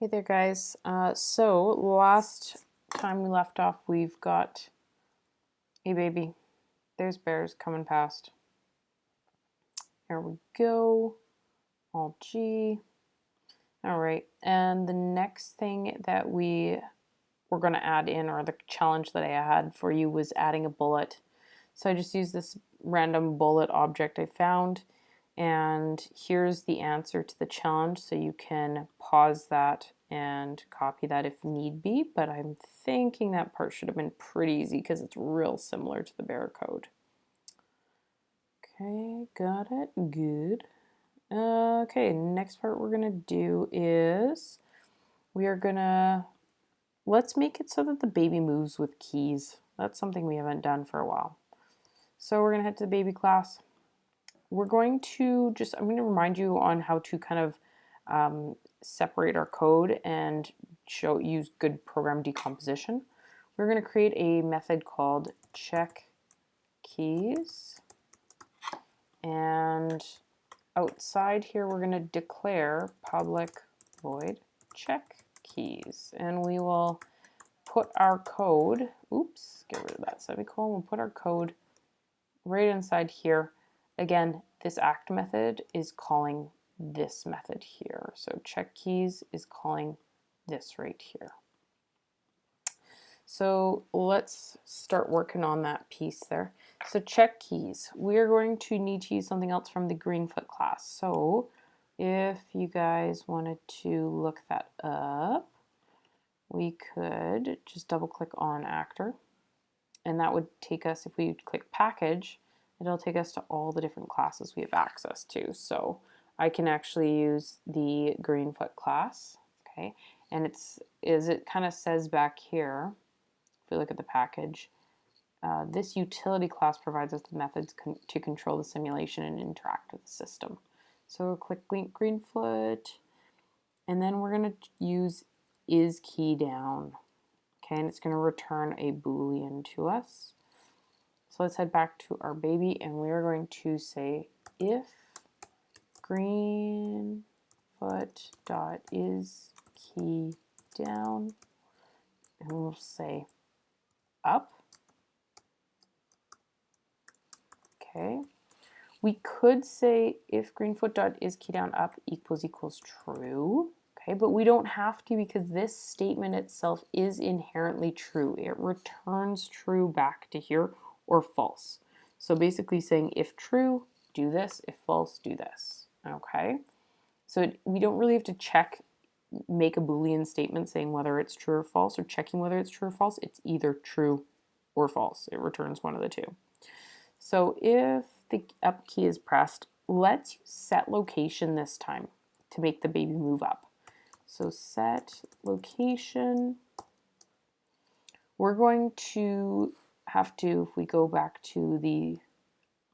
Hey there, guys. So last time we left off, we've got a baby. There's bears coming past. Here we go. All G. All right. And the next thing that we're going to add in, or the challenge that I had for you, was adding a bullet. So I just used this random bullet object I found. And here's the answer to the challenge, so you can pause that and copy that if need be, but I'm thinking that part should have been pretty easy because it's real similar to the bear code. Okay, got it, good. Okay, next part we're gonna do is let's make it so that the baby moves with keys. That's something we haven't done for a while. So we're gonna head to the baby class. We're going to I'm going to remind you on how to kind of separate our code and use good program decomposition. We're going to create a method called check keys, and outside here we're going to declare public void check keys, and we will put our code, get rid of that semicolon, we'll put our code right inside here. Again, this act method is calling this method here. So check keys is calling this right here. So let's start working on that piece there. So check keys, we're going to need to use something else from the Greenfoot class. So if you guys wanted to look that up, we could just double click on actor, and that would take us, if we click package, it'll take us to all the different classes we have access to. So I can actually use the Greenfoot class, okay? And it kind of says back here, if we look at the package, this utility class provides us the methods to control the simulation and interact with the system. So we'll click Greenfoot, and then we're going to use isKeyDown, okay? And it's going to return a Boolean to us. So let's head back to our baby, and we are going to say if Greenfoot.isKeyDown, and we'll say up. Okay. We could say if Greenfoot.isKeyDown up equals true. Okay, but we don't have to, because this statement itself is inherently true. It returns true back to here, or false. So basically saying if true, do this, if false, do this. Okay, so we don't really have to make a Boolean statement saying whether it's true or false, or checking whether it's true or false. It's either true or false. It returns one of the two. So if the up key is pressed, let's use set location this time to make the baby move up. So set location, we're going to have to, if we go back to the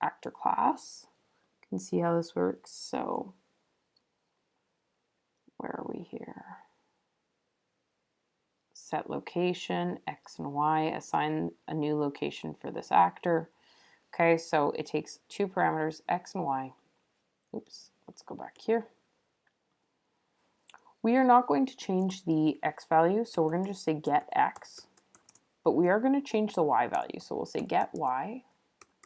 actor class, you can see how this works. So where are we here? Set location, X and Y, assign a new location for this actor. Okay, so it takes two parameters, X and Y. Oops, let's go back here. We are not going to change the X value, so we're going to just say get X, but we are going to change the Y value. So we'll say get Y,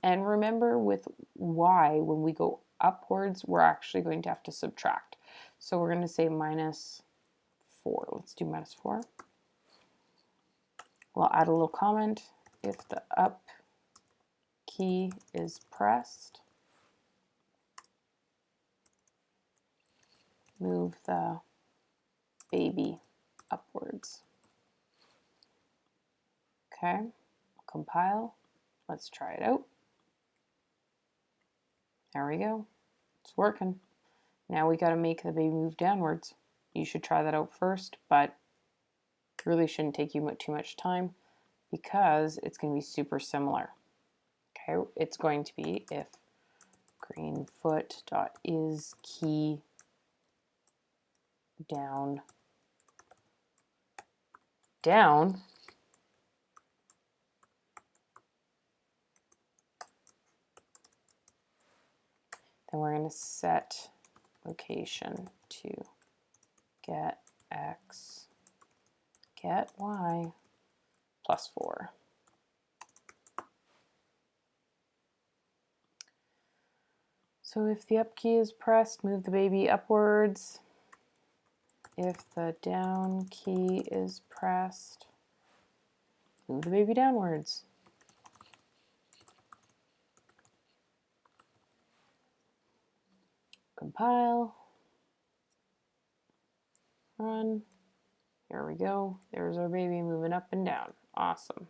and remember with Y, when we go upwards, we're actually going to have to subtract. So we're going to say -4. Let's do -4. We'll add a little comment. If the up key is pressed, move the baby upwards. Okay, compile. Let's try it out. There we go. It's working. Now we got to make the baby move downwards. You should try that out first, but it really shouldn't take you too much time because it's going to be super similar. Okay, it's going to be if Greenfoot.isKeyDown down, then we're going to set location to get x get y plus 4. So if the up key is pressed, move the baby upwards. If the down key is pressed, move the baby downwards. Compile. Run. Here we go. There's our baby moving up and down. Awesome.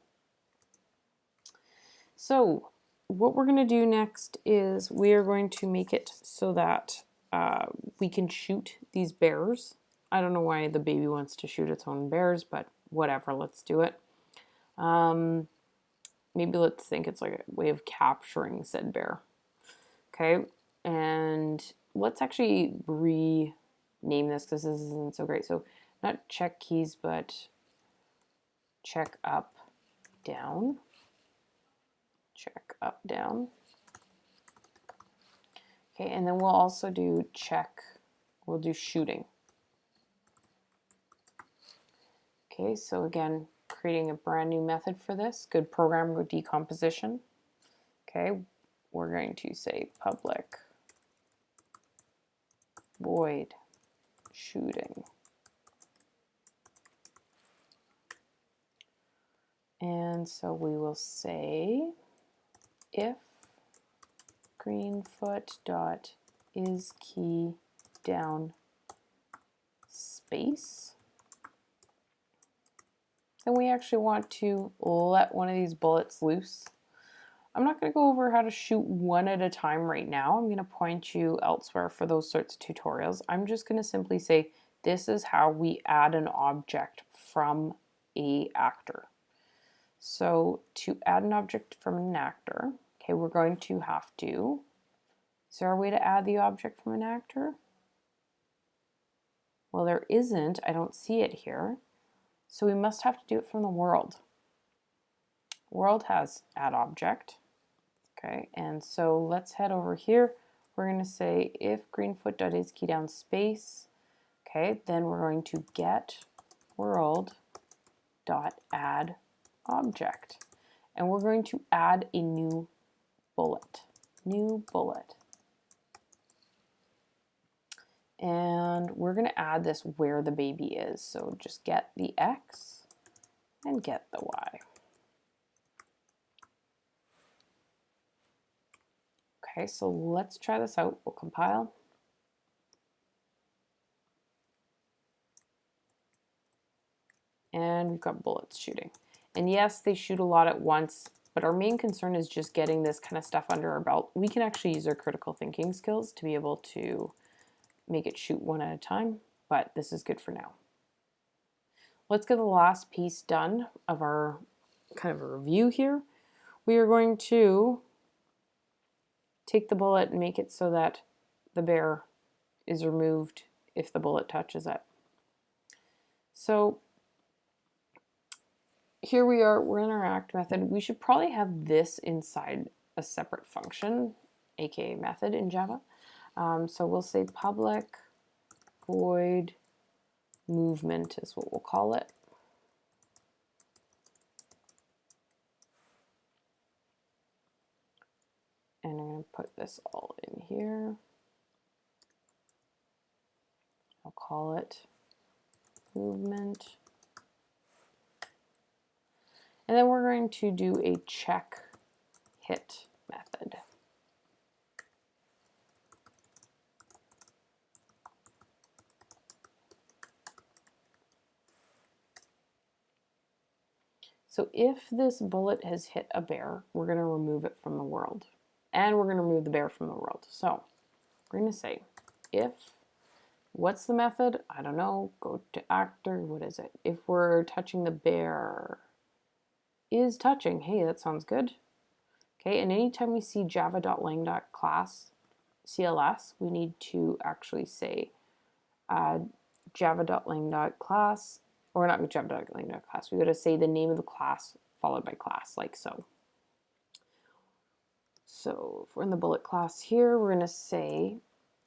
So what we're going to do next is we are going to make it so that we can shoot these bears. I don't know why the baby wants to shoot its own bears, but whatever, let's do it. Maybe let's think it's like a way of capturing said bear. Okay, and let's actually rename this because this isn't so great. So not check keys, but check up, down. Check up, down. Okay, and then we'll also do check, we'll do shooting. Okay, so again, creating a brand new method for this. Good programmable decomposition. Okay, we're going to say public void shooting. And so we will say if Greenfoot dot is key down space, and we actually want to let one of these bullets loose. I'm not going to go over how to shoot one at a time right now. I'm going to point you elsewhere for those sorts of tutorials. I'm just going to simply say this is how we add an object from an actor. So to add an object from an actor, okay, we're going to have to, is there a way to add the object from an actor? Well, there isn't. I don't see it here. So we must have to do it from the world. World has add object. Okay, and so let's head over here. We're going to say if Greenfoot.is key down space, okay, then we're going to get world.add object. And we're going to add a new bullet. New bullet. And we're going to add this where the baby is. So just get the X and get the Y. Okay, so let's try this out. We'll compile. And we've got bullets shooting. And yes, they shoot a lot at once, but our main concern is just getting this kind of stuff under our belt. We can actually use our critical thinking skills to be able to make it shoot one at a time, but this is good for now. Let's get the last piece done of our kind of a review here. We are going to take the bullet and make it so that the bear is removed if the bullet touches it. So here we are, we're in our act method. We should probably have this inside a separate function, aka method in Java. So we'll say public void movement is what we'll call it. And I'm going to put this all in here. I'll call it movement. And then we're going to do a check hit method. So if this bullet has hit a bear, we're going to remove it from the world. And we're going to remove the bear from the world. So we're going to say if, what's the method? I don't know. Go to actor. What is it? If we're touching the bear, is touching. Hey, that sounds good. Okay, and anytime we see java.lang.class CLS, we need to actually say java.lang.class, or not java.lang.class, we got to say the name of the class followed by class, like so. So if we're in the bullet class here, we're going to say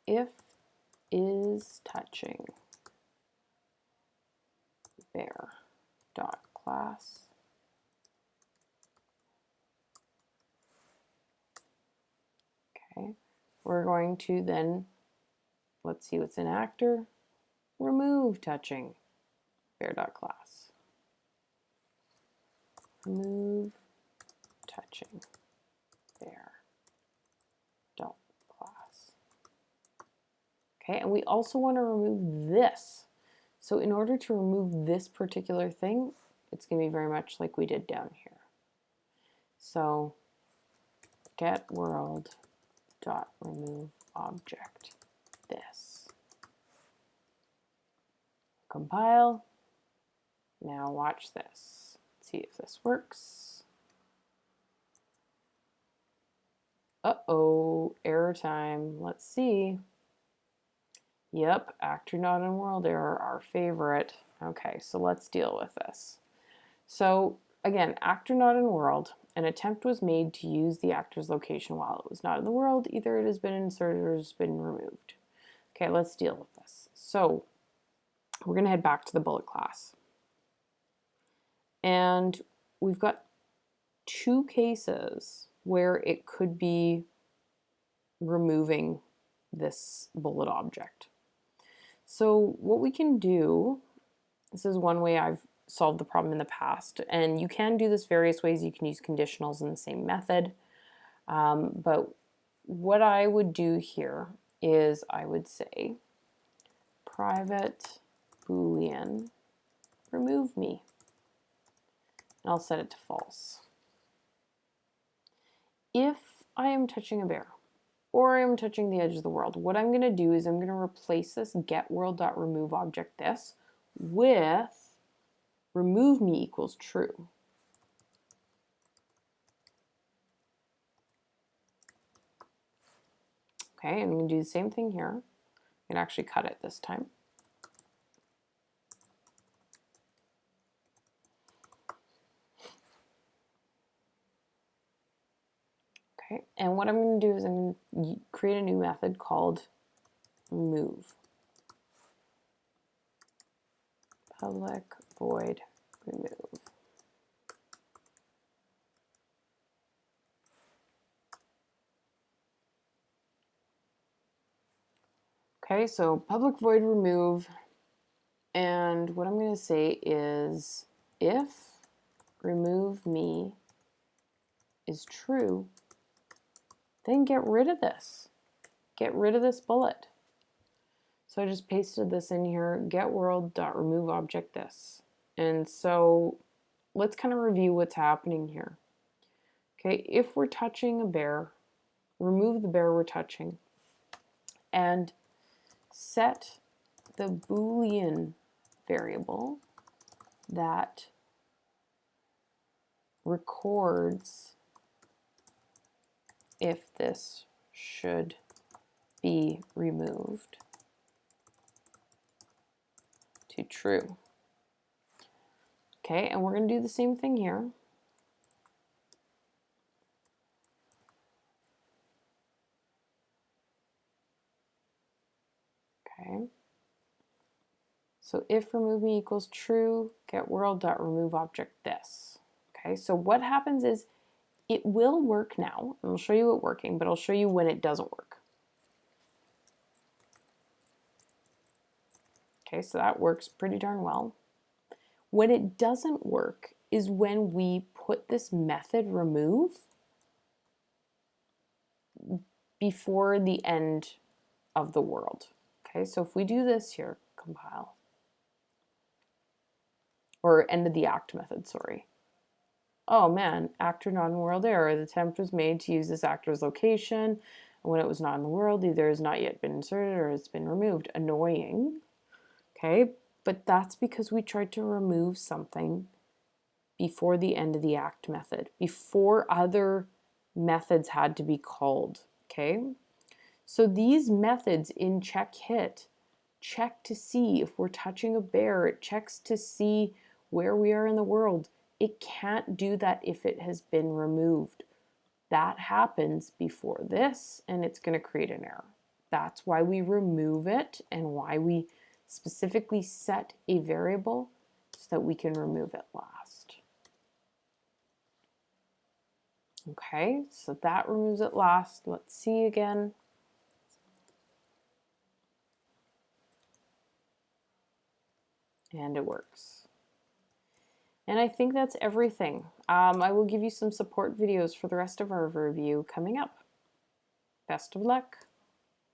if is touching. bear dot class. Okay, we're going to then, let's see what's in actor, remove touching bear dot class. Remove touching bear dot class. Okay, and we also want to remove this. So in order to remove this particular thing, it's going to be very much like we did down here. So get world dot remove object this. Compile. Now watch this. Let's see if this works. Uh-oh, error time. Let's see. Yep, actor not in world error, our favorite. Okay, so let's deal with this. So again, actor not in world, an attempt was made to use the actor's location while it was not in the world. Either it has been inserted or has been removed. Okay, let's deal with this. So we're going to head back to the bullet class. And we've got two cases where it could be removing this bullet object. So what we can do, this is one way I've solved the problem in the past, and you can do this various ways. You can use conditionals in the same method, but what I would do here is I would say private boolean remove me, and I'll set it to false. If I am touching a bear, or I'm touching the edge of the world, what I'm going to do is I'm going to replace this getWorld.removeObjectThis with remove me equals true. Okay, and I'm going to do the same thing here. I can actually cut it this time. Okay, and what I'm going to do is I'm going to create a new method called remove. Public void remove. Okay, so public void remove, and what I'm going to say is if remove me is true, then get rid of this. Get rid of this bullet. So I just pasted this in here, getWorld.removeObjectThis. And so let's kind of review what's happening here. Okay, if we're touching a bear, remove the bear we're touching and set the Boolean variable that records if this should be removed to true. Okay, and we're going to do the same thing here. Okay. So if remove me equals true, get world.removeObjectThis. Okay, so what happens is it will work now. I'll show you it working, but I'll show you when it doesn't work. Okay, so that works pretty darn well. When it doesn't work is when we put this method remove before the end of the world. Okay, so if we do this here, compile, or end of the act method, sorry. Oh man, actor not in world error. The attempt was made to use this actor's location, and when it was not in the world, either has not yet been inserted or has been removed. Annoying. Okay, but that's because we tried to remove something before the end of the act method, before other methods had to be called. Okay, so these methods in check hit check to see if we're touching a bear. It checks to see where we are in the world. It can't do that if it has been removed. That happens before this, and it's going to create an error. That's why we remove it and why we specifically set a variable so that we can remove it last. Okay, so that removes it last. Let's see again. And it works. And I think that's everything. I will give you some support videos for the rest of our review coming up. Best of luck.